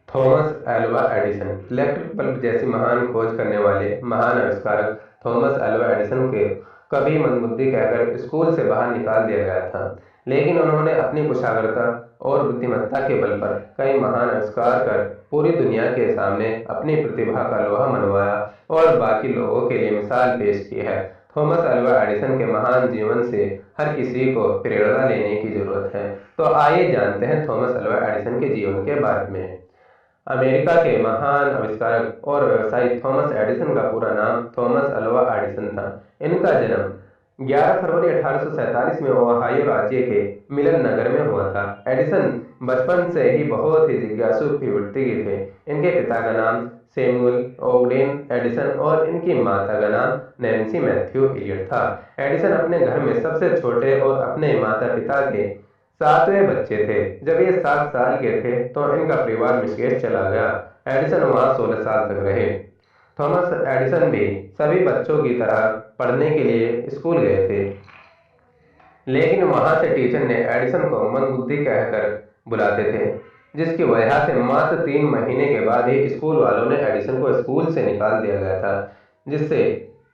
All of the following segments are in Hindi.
Thomas Alva Edison electric bulb जैसी महान खोज करने वाले महान आविष्कारक थॉमस एल्वा एडिसन के कभी मंदबुद्धि कहकर स्कूल से बाहर निकाल दिया गया था। लेकिन उन्होंने अपनी कुशाग्रता और बुद्धिमत्ता के बल पर कई महान आविष्कार कर पूरी दुनिया के सामने अपनी प्रतिभा का लोहा मनवाया और बाकी लोगों के लिए मिसाल पेश की है। थॉमस एल्वा एडिसन के महान जीवन से हर किसी को प्रेरणा लेने की जरूरत है। तो आइए जानते हैं थॉमस एल्वा एडिसन के जीवन के बारे में। अमेरिका के महान आविष्कारक और व्यवसायी थॉमस एडिसन का पूरा नाम थॉमस अल्वा एडिसन था। इनका जन्म 11 फरवरी 1847 में ओहायो राज्य के मिलन नगर में हुआ था। एडिसन बचपन से ही बहुत ही जिज्ञासु प्रवृत्ति के थे। इनके पिता का नाम सैमुअल ओगडेन एडिसन और इनकी माता का नाम नैन्सी मैथ्यू इलियट था। एडिसन अपने घर में सबसे छोटे और अपने माता पिता के सातवें बच्चे थे। जब ये 7 साल के थे तो इनका परिवार मिस्र चला गया। एडिसन वहां 16 साल तक रहे। थॉमस एडिसन भी सभी बच्चों की तरह पढ़ने के लिए स्कूल गए थे, लेकिन वहां से टीचर ने एडिसन को मंदबुद्धि कहकर बुलाते थे, जिसकी वजह से मात्र 3 महीने के बाद ही स्कूल वालों ने एडिसन को स्कूल से निकाल दिया गया था। जिससे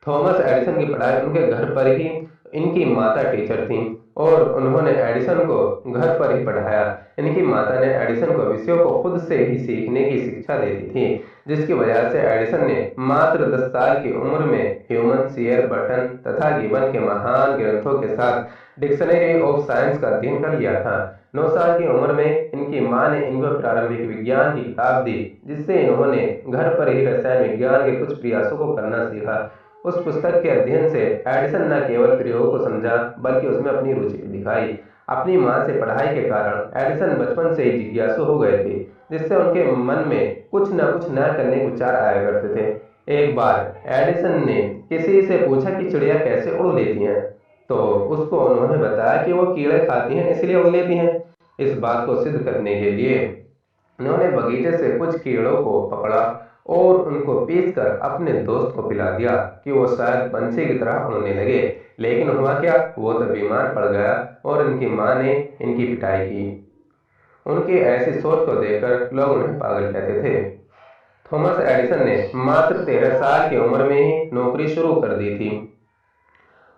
थॉमस एडिसन की पढ़ाई उनके घर पर ही, इनकी माता टीचर थीं और उन्होंने एडिसन को घर पर ही पढ़ाया। इनकी माता ने एडिसन को विषयों को खुद से ही सीखने की शिक्षा देती थी, जिसकी वजह से एडिसन ने मात्र 10 साल की उम्र में ह्यूमन शेयर बर्टन तथा गिबन के महान ग्रंथों के साथ डिक्शनरी ऑफ साइंस का अध्ययन कर लिया था। 9 साल की उम्र में इनकी मां ने इनको प्रारंभिक विज्ञान की किताब दी, जिससे इन्होंने घर पर ही रसायन विज्ञान के कुछ प्रयासों को करना सीखा। उस पुस्तक के अध्ययन से एडिसन न केवल प्रयोग को समझा बल्कि उसमें अपनी रुचि भी दिखाई। अपनी मां से पढ़ाई के कारण एडिसन बचपन से ही जिज्ञासु हो गए थे, जिससे उनके मन में कुछ न कुछ नया करने के विचार आया करते थे। एक बार एडिसन ने किसी से पूछा कि चिड़िया कैसे उड़ लेती हैं, तो उसको उन्होंने बताया कि वो कीड़े खाती हैं इसलिए उड़ लेती हैं। इस बात को सिद्ध करने के लिए उन्होंने बगीचे से कुछ कीड़ों को पकड़ा और उनको पीस कर अपने दोस्त को पिला दिया कि वो शायद पंछी की तरह उड़ने लगे। लेकिन हुआ क्या, वो तो बीमार पड़ गया और इनकी मां ने इनकी पिटाई की। उनकी ऐसी सोच को देखकर लोग उन्हें पागल कहते थे। थॉमस एडिसन ने मात्र 13 साल की उम्र में ही नौकरी शुरू कर दी थी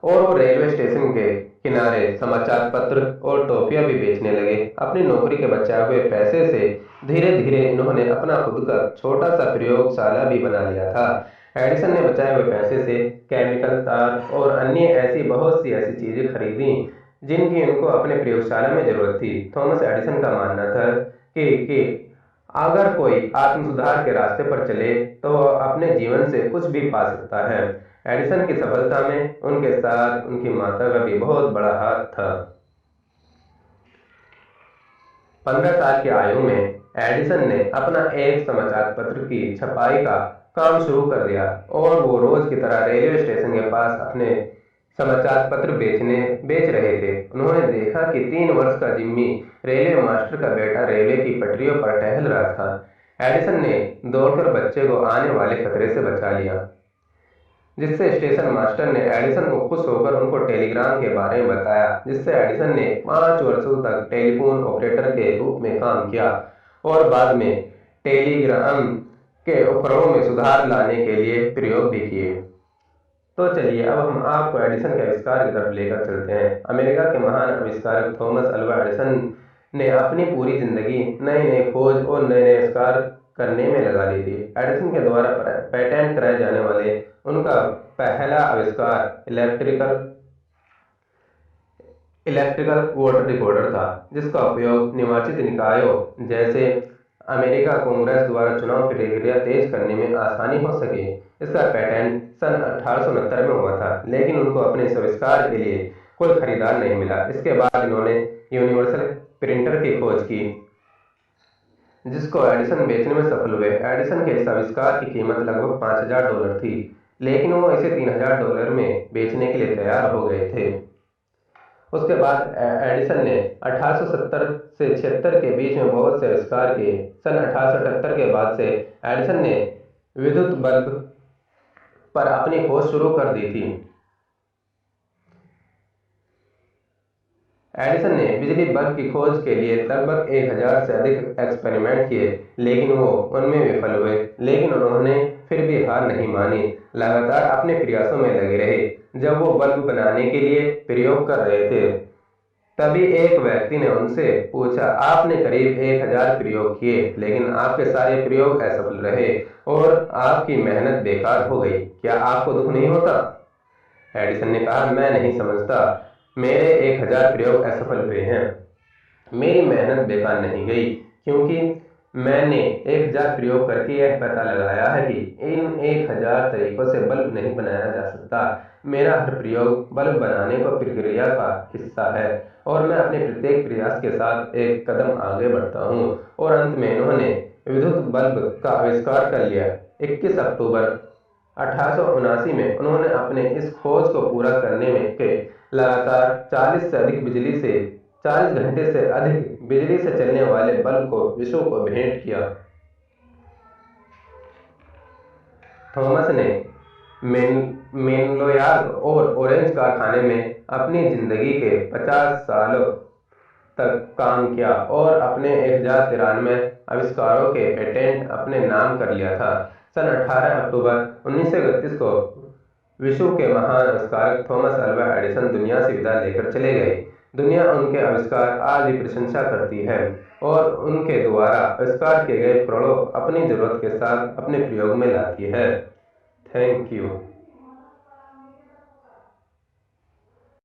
और वो रेलवे स्टेशन के किनारे समाचार पत्र और टॉफियां भी बेचने लगे। अपनी नौकरी के बचाए हुए पैसे से धीरे धीरे इन्होंने अपना खुद का छोटा सा प्रयोगशाला भी बना लिया था। एडिसन ने बचाए हुए पैसे से केमिकल तार और अन्य ऐसी बहुत सी ऐसी चीजें खरीदी जिनकी उनको अपने प्रयोगशाला में जरूरत थी। थॉमस एडिसन का मानना था कि अगर कोई आत्म सुधार के रास्ते पर चले तो वह अपने जीवन से कुछ भी पा सकता है। एडिसन की सफलता में उनके साथ उनकी माता का भी बहुत बड़ा हाथ था। 15 साल की आयु में एडिसन ने अपना एक समाचार पत्र की छपाई का काम शुरू कर दिया और वो रोज की तरह रेलवे स्टेशन के पास अपने समाचार पत्र बेच रहे थे। उन्होंने देखा कि 3 वर्ष का जिम्मी रेलवे मास्टर का बेटा रेलवे की पटरियों पर टहल रहा था। एडिसन ने दौड़कर बच्चे को आने वाले खतरे से बचा लिया, जिससे स्टेशन मास्टर ने एडिसन को खुश होकर उनको टेलीग्राम के बारे में बताया, जिससे एडिसन ने 5 वर्षों तक टेलीफोन ऑपरेटर के रूप में काम किया और बाद में टेलीग्राम के उपकरणों में सुधार लाने के लिए प्रयोग भी किए। तो चलिए अब हम आपको एडिसन के आविष्कार की तरफ लेकर चलते हैं। अमेरिका के महान आविष्कारक थॉमस अल्वा एडिसन ने अपनी पूरी जिंदगी नई नई खोज और नए नए आविष्कार करने में लगा दी थी। एडिसन के द्वारा पेटेंट कराए जाने वाले उनका पहला आविष्कार इलेक्ट्रिकल इलेक्ट्रिकल वाटर रिकॉर्डर था, जिसका उपयोग निर्वाचित निकायों जैसे अमेरिका कांग्रेस द्वारा चुनाव प्रक्रिया तेज करने में आसानी हो सके। इसका पेटेंट सन 1869 में हुआ था, लेकिन उनको अपने इस आविष्कार के लिए कोई खरीदार नहीं मिला। इसके बाद इन्होंने यूनिवर्सल प्रिंटर की खोज की, जिसको एडिसन बेचने में सफल हुए। एडिसन के इस आविष्कार की कीमत लगभग $5000 थी, लेकिन वो इसे $3000 में बेचने के लिए तैयार हो गए थे। उसके बाद एडिसन ने 1870 से 76 के बीच में बहुत से आविष्कार किए। सन 1878 के बाद से एडिसन ने विद्युत बल्ब पर अपनी खोज शुरू कर दी थी। एडिसन ने बिजली बल्ब की खोज के लिए लगभग 1000 से अधिक एक्सपेरिमेंट किए, लेकिन वो उनमें विफल हुए। लेकिन उन्होंने फिर भी हार नहीं मानी, लगातार अपने प्रयासों में लगे रहे। जब वो बल्ब बनाने के लिए प्रयोग कर रहे थे, तभी एक व्यक्ति ने उनसे पूछा, आपने करीब 1000 प्रयोग किए, लेकिन आपके सारे प्रयोग असफल रहे और आपकी मेहनत बेकार हो गई। क्या आपको दुख नहीं होता? एडिसन ने कहा, मैं नहीं समझता। मेरे 1000 प्रयोग असफल हुए हैं। मेरी मेहनत बेकार नहीं गई, क्योंकि मैंने 1000 प्रयोग करके यह पता लगाया है कि इन 1000 तरीकों से बल्ब नहीं बनाया जा सकता। मेरा हर प्रयोग बल्ब बनाने को प्रक्रिया का हिस्सा है, और मैं अपने प्रत्येक प्रयास के साथ एक कदम आगे बढ़ता हूँ। और अंत में इन्होंने विद्युत बल्ब का आविष्कार कर लिया। 21 अक्टूबर 1879 में उन्होंने अपने इस खोज को पूरा करने में के लगातार 40 घंटे से अधिक बिजली से चलने वाले बल्ब को विश्व को भेंट किया। थॉमस ने मेनलोयार्क और ऑरेंज कारखाने में अपनी जिंदगी के 50 सालों तक काम किया और अपने 1093 आविष्कारों के पेटेंट अपने नाम कर लिया था। सन 18 अक्टूबर 1931 को विश्व के महान आविष्कारक थॉमस अल्वा एडिसन दुनिया से विदा लेकर चले गए। दुनिया उनके आविष्कार आज भी प्रशंसा करती है, और उनके द्वारा आविष्कार किए गए प्रयोग अपनी जरूरत के साथ अपने प्रयोग में लाती है। Thank you.